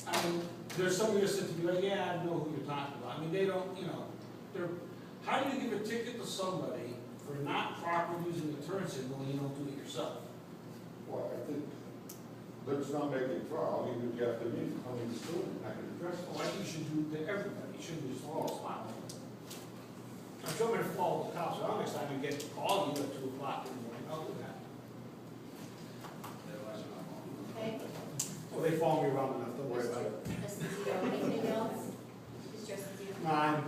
I mean, there's somebody that said to me, like, yeah, I know who you're talking about. I mean, they don't, you know, they're, how do you give a ticket to somebody for not properly using the turn signal when you don't do it yourself? Well, I think, let's not make it trial, even if you have to meet, coming to school, I can address it. Well, I think you should do it to everybody, you shouldn't just follow a spot. I'm sure I'm gonna follow the cops, so next time I get to call you at 2 o'clock in the morning, I'll do that. Okay. Well, they follow me around enough, don't worry about it. Trustee Zero, anything else? Mr. Trustee Zero? Nine.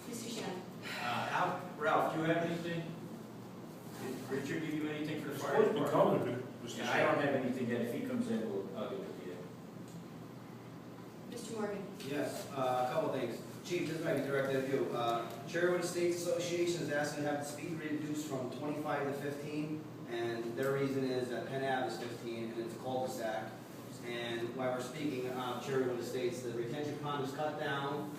Mr. Shannon? Ralph, do you have anything? Did Richard give you anything for the fire Supposed to be department? coming, Mr. Yeah, I don't have anything yet. If he comes in, I'll give it to you. Mr. Morgan? Yes, a couple things. Chief, this might be directed at you. Cherrywood Estates Association is asking to have the speed reduced from 25 to 15, and their reason is that Penn Ave is 15, and it's a cul-de-sac. And while we're speaking of Cherrywood Estates, the retention pond is cut down.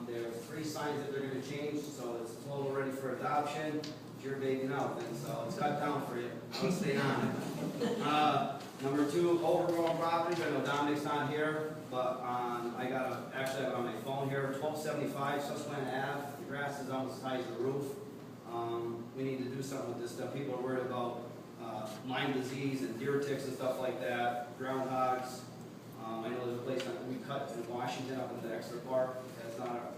There are 3 signs that they're going to change, so it's total ready for adoption. It's your baby now, then, so it's cut down for you. I'll stay on it. Number 2, overgrown properties. I know Dominic's not here, but I actually have it on my phone here. 1275 Susquehanna Ave. The grass is almost as high as the roof. We need to do something with this stuff. People are worried about Lyme disease and deer ticks and stuff like that. Groundhogs. I know there's a place that we cut in Washington up in the Exeter Park. That's not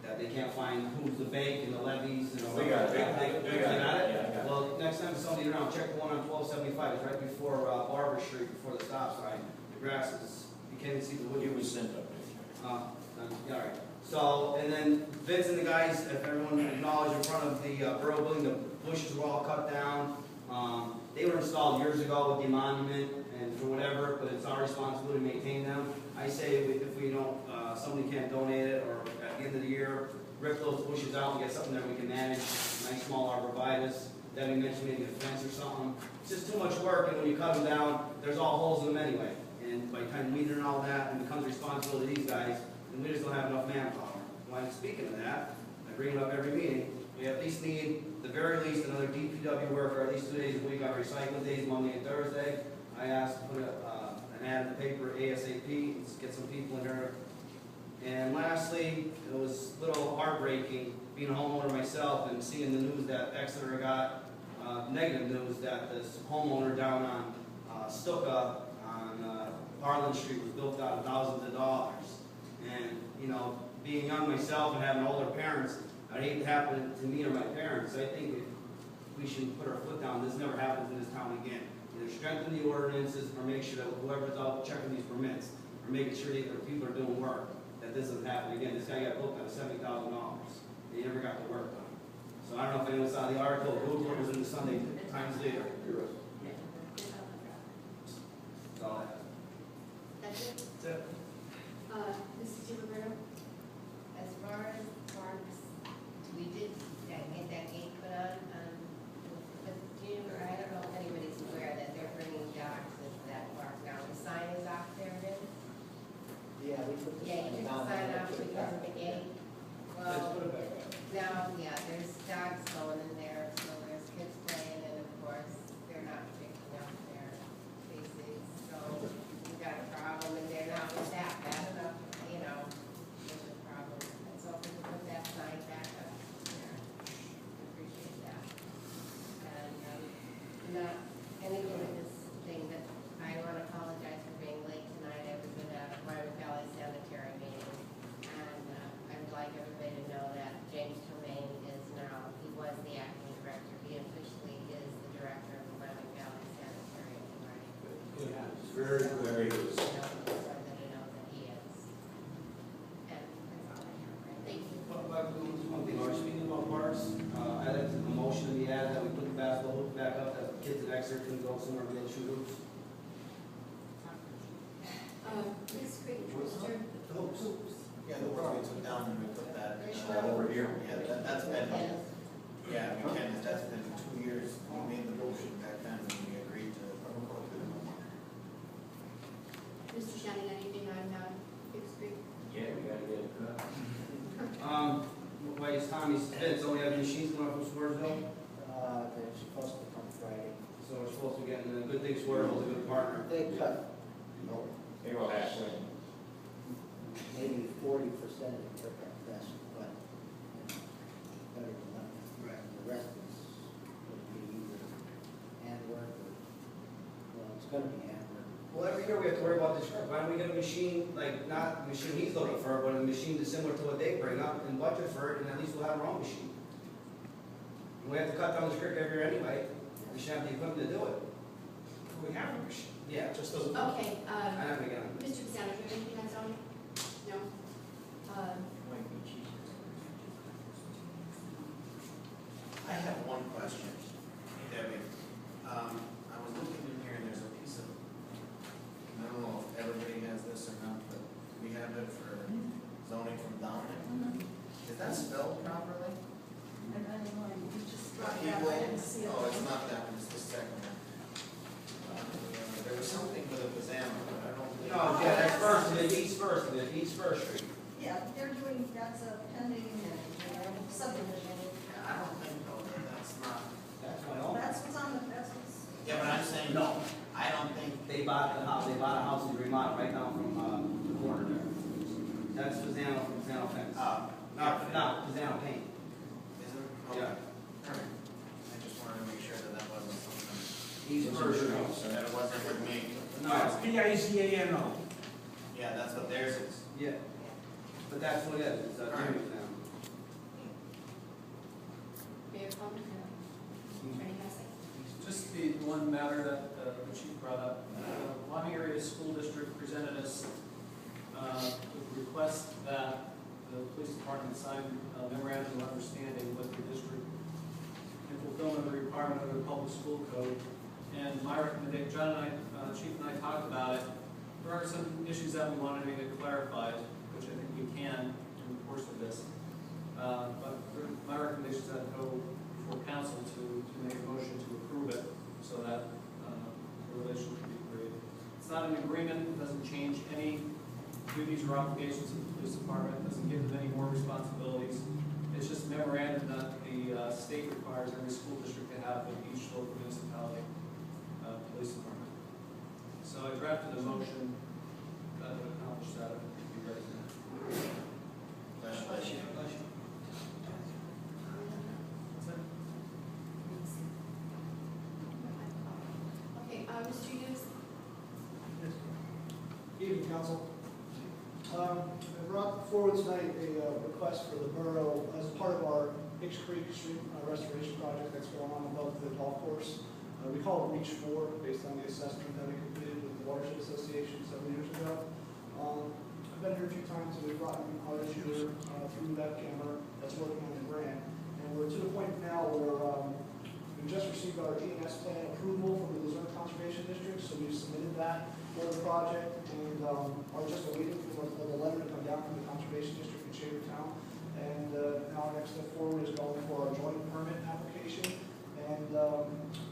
that they can't find who's the bank and the levies. And We got it. They got it? Yeah, I got it. Well, next time somebody's around, check the one on 1275. It's right before Barber Street, before the stop sign. The grass is, you can't even see the wood. It was sent up. Yeah, all right. So, and then Vince and the guys, if everyone acknowledged in front of the borough building, the bushes were all cut down. They were installed years ago with the monument and for whatever, but it's our responsibility to maintain them. I say if we don't, somebody can't donate it, or at the end of the year, rip those bushes out and get something that we can manage, nice small arborvitae. Debbie mentioned maybe a fence or something. It's just too much work, and when you cut them down, there's all holes in them anyway. And by the time weeding and all that, it becomes responsibility of these guys, and we just don't have enough manpower. Well, speaking of that, I bring it up every meeting, we at least need, the very least, another DPW worker at least 2 days a week on recycling days, Monday and Thursday. I asked to put an ad in the paper ASAP, let's get some people in there. And lastly, it was a little heartbreaking being a homeowner myself and seeing the news that Exeter got, negative news that this homeowner down on Stuka on Harlan Street was built out of thousands of dollars. And, you know, being young myself and having older parents, I'd hate to happen to me or my parents. I think we should put our foot down. This never happens in this town again. Either strengthen the ordinances or make sure that whoever's out checking these permits or making sure that people are doing work, that this doesn't happen again. This guy got booked out of $70,000. He never got the work done. So I don't know if anyone saw the article. Google was in the Sunday Times Leader. So That's it? that's it. Mrs. DiLiberto? As far as parks, we did get that gate put on, but I don't know if anybody's aware that they're bringing dogs into that park now. The sign is off there, then? Yeah, we put the Yeah, you took the sign off because of the gate. Let's Well, put it back up. now, yeah, there's dogs going in there, so there's kids playing, and of course, they're not picking up their faces, so we've got a problem in there now. Is that bad enough? You know, there's a problem. And so if we can put that sign back up there, we appreciate that. And, not anything with this thing that, I want to apologize for being late tonight. I was in a Wyoming Valley Sanitary meeting, and I would like everybody to know that James Tremaine is now, he was the acting director. He officially is the director of the Wyoming Valley Sanitary Authority. Yeah, it's very, very good. So that I know that he is. And that's all I have, right? Thank you. One thing, are speaking about parks, I'd like to motion in the ad that we put the basketball hoop back up, that kids in Exeter can go somewhere and be able to shoot hoops. Ms. Creed-Trooster? The hoops. Yeah, the work we took down when we put that Over here. Yeah, that's been, Yes. yeah, we can, that's been 2 years. We made the motion back then when we agreed to. Mr. Shannon, anything on Fifth Street? Yeah, we gotta get it cut. Why is Tommy's Vince, so we have machines going up from Swearsville? They're supposed to come Friday. So we're supposed to be getting a good thing, Swearsville's a good partner. They cut representative worked out best, but, you know, better than nothing. Right. The rest is, would be either handwork or, well, it's gonna be handwork. Well, every year we have to worry about this, why don't we get a machine, like, not the machine he's looking for, but a machine that's similar to what they bring up and budget for it, and at least we'll have our own machine. And we have to cut down the script every year anyway, we should have the equipment to do it. We have a machine. Yeah, It just doesn't. Okay, I'm not gonna get on. Mr. Cassandra, do you have anything on zoning? No? Might be cheaper. I have one question. Hey Debbie, I was looking in here and there's a piece of, I don't know if everybody has this or not, but we have it for zoning from Dominic. Is that spelled properly? Oh, it's not that one, it's the second one. There was something with a pajama, but I don't think. No, yeah, that's first, East First Street. Yeah, they're doing, that's a pending subdivision. I don't think though, that that's not. That's my own. That's what's on the, that's what's. Yeah, but I'm saying. No. I don't think. They bought a house in Vermont, right down from, the corner there. That's Pizzano fence. No, Pizzano paint. Is it? Okay. Yeah. All right. I just wanted to make sure that that wasn't something, East First Street. that it wasn't with me. No, It's P-I-Z-A-N-O. Yeah, that's what theirs is. yeah, but that's what it is, it's Jimmy's now. Mayor comment? Attorney Hassett? Just the one matter that the chief brought up. Lonnie Area School District presented us with a request that the police department sign a memorandum of understanding with the district in fulfillment of the requirement of the public school code. And my recommendation, John and I, Chief and I talked about it. There are some issues that we wanted to get clarified, which I think we can in the course of this. But my recommendation is that go before council to make a motion to approve it so that a relation can be created. It's not an agreement, it doesn't change any duties or obligations of the police department, it doesn't give them any more responsibilities. It's just a memorandum that the state requires every school district to have with each local municipality police department. So I drafted a motion that would accomplish that, if you'd be ready for that. Bless you. Okay, Mr. Hughes? Evening, Council. I brought forward tonight a request for the borough as part of our Hicks Creek Street restoration project that's going on above the golf course. We call it Reach 4, based on the assessment that we completed with the Watershed Association several years ago. I've been here a few times and we've brought in our engineer through that camera that's working on the grant. And we're to the point now where we just received our E&S plan approval from the Luzerne Conservation District, so we've submitted that for the project and are just waiting for the letter to come down from the Conservation District in Shavertown. And now our next step forward is going for our joint permit application. And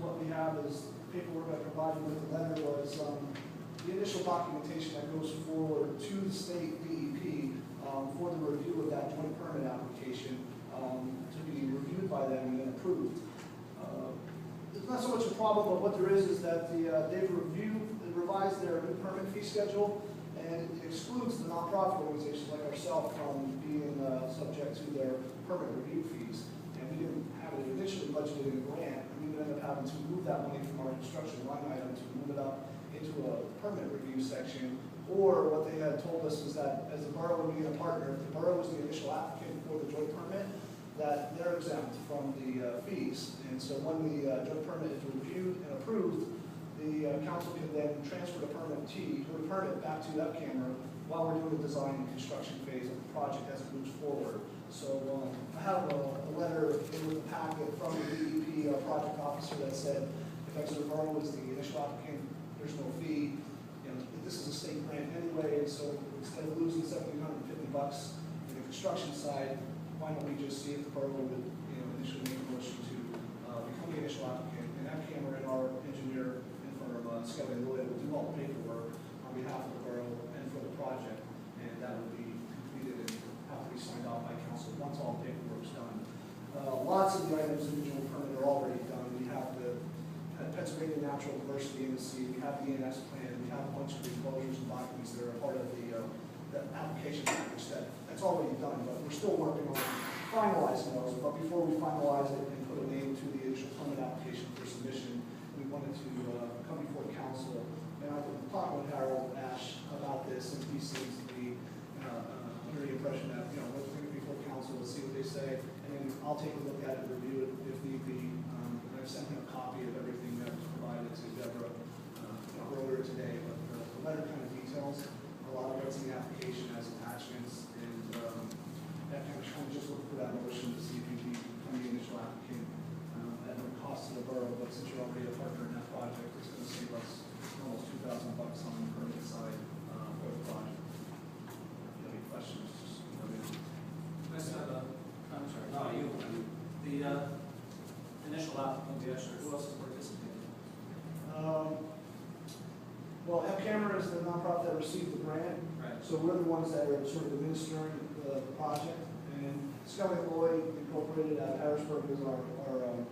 what we have is paperwork I provided with the letter was the initial documentation that goes forward to the state DEP for the review of that joint permit application to be reviewed by them and then approved. It's not so much a problem, but what there is that they've revised their new permit fee schedule, and it excludes the nonprofit organizations like ourselves from being subject to their permit review fees. And we didn't have it initially budgeted in a grant, and we ended up having to move that money from our construction line item to move it up into a permit review section. Or what they had told us is that as the borough would be a partner, if the borough was the initial applicant for the joint permit, that they're exempt from the fees. And so when the joint permit is reviewed and approved, the council can then transfer the permit back to that camera while we're doing the design and construction phase of the project as it moves forward. So I have a letter in the packet from the DEP project officer that said if Exeter Borough is the initial applicant, there's no fee. You know, this is a state grant anyway, so instead of losing $1,750 in the construction side, why don't we just see if the borough would initially make a motion to become the initial applicant, and have Cameron, our engineer and firm, Skelly Lloyd, will do all the paperwork on behalf of the borough and for the project, and that would be completed and have to be signed off by council once all the paperwork's done. Lots of the items in the individual permit are already done. We have the Pennsylvania Natural Diversity Agency, we have the E&S plan, we have a bunch of enclosures and documents that are part of the the application package that's already done, but we're still working on finalizing those. But before we finalize it and put a name to the initial permit application for submission, we wanted to come before the council. And I've been talking with Harold Ash about this, and he seems to be under the impression that, let's bring it before council, let's see what they say, and then I'll take a look at it, review it if need be. I've sent him a copy of everything that was provided to Deborah earlier today, but the letter kind of details a lot of what's in the application as attachments, and that kind of just look for that motion to see if you'd be becoming the initial applicant at no cost to the borough, but since you're already a partner in that project, it's going to save us almost $2,000 on the permit side for the project. Any questions? Just let me know. I just have a, I'm sorry. No, you, The initial applicant, the usher, who else is participating? Well, F Camera is the nonprofit that received the grant, Right. so we're the ones that are sort of administering the project. And Scully Lloyd Incorporated out of Harrisburg is our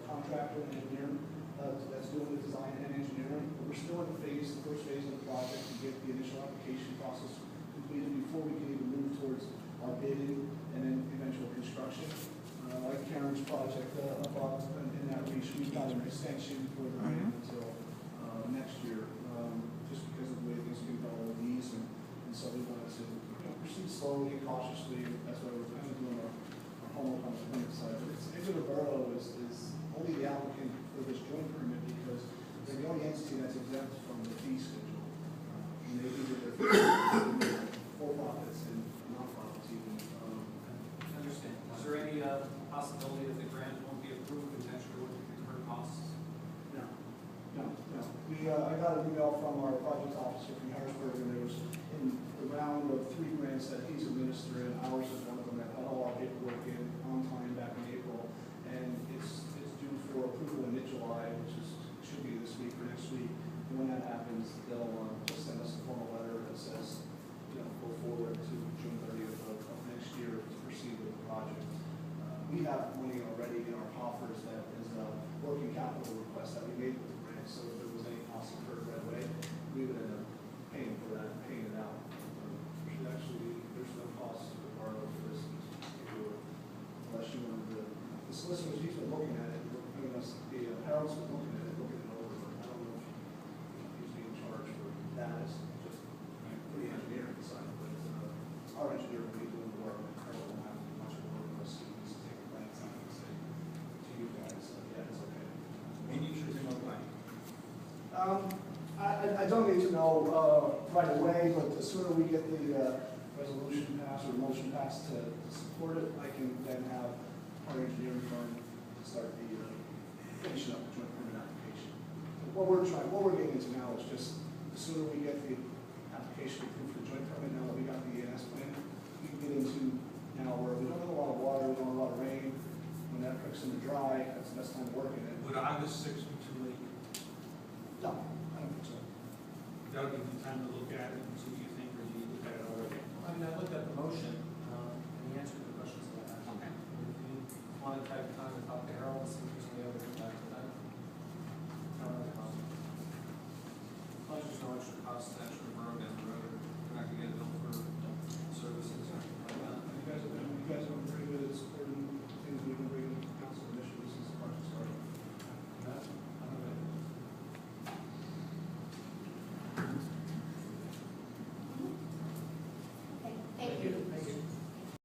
contractor and engineer that's doing the design and engineering. But we're still in the first phase of the project to get the initial application process completed before we can even move towards our bidding and then eventual construction. Like Karen's project above in that reach, we've got an extension for the grant until next year, just because of the way things can go with these, and so we wanted to proceed slowly, cautiously. That's why we're kind of doing our homework on the permit side. But it's Edgewood Borough is only the applicant for this joint permit because they're the only entity that's exempt from the fee schedule. And they do their for-profits and non-profits even. I understand. Is there any possibility that the grant won't be approved and actually would incur costs? No. I got an email from our project officer from Harrisburg, and there was in the round of 3 grants that he's administering, ours is one of them that had all our paperwork in on time back in April, and it's due for approval in mid-July, which should be this week or next week. And when that happens, they'll just send us a formal letter that says, go forward to June 30th of next year to proceed with the project. We have money already in our coffers that is a working capital request that we made with the grant, so if there was any cost incurred right away, we would end up paying for that, paying it out. Should actually, there's no cost to the borough for this, unless you wanted to. The solicitors, he's been looking at it, giving us, Harold's been looking at it, looking it over, but I don't know if he's being charged for that, it's just for the engineering side, but our engineer will be doing the work, and Harold will have to do much of the work for us, so he needs to take a glance at it and say to you guys, yeah, it's okay. Maybe you should know why. I don't need to know right away, but the sooner we get the resolution passed or motion passed to support it, I can then have our engineering firm start finishing up the joint permit application. What we're getting into now is just the sooner we get the application approved for the joint permit, now that we got the ENS plan, we can get into now where we don't have a lot of water, we don't have a lot of rain. When that creek's in the dry, that's the best time to work in it. Would August 6th be too late? No, I don't think so. That'll give you time to look at it and see what you think, or do you look at it already? I mean, I looked at the motion, and he answered the questions that I had. Okay. If you want to take time to talk to Harold and see if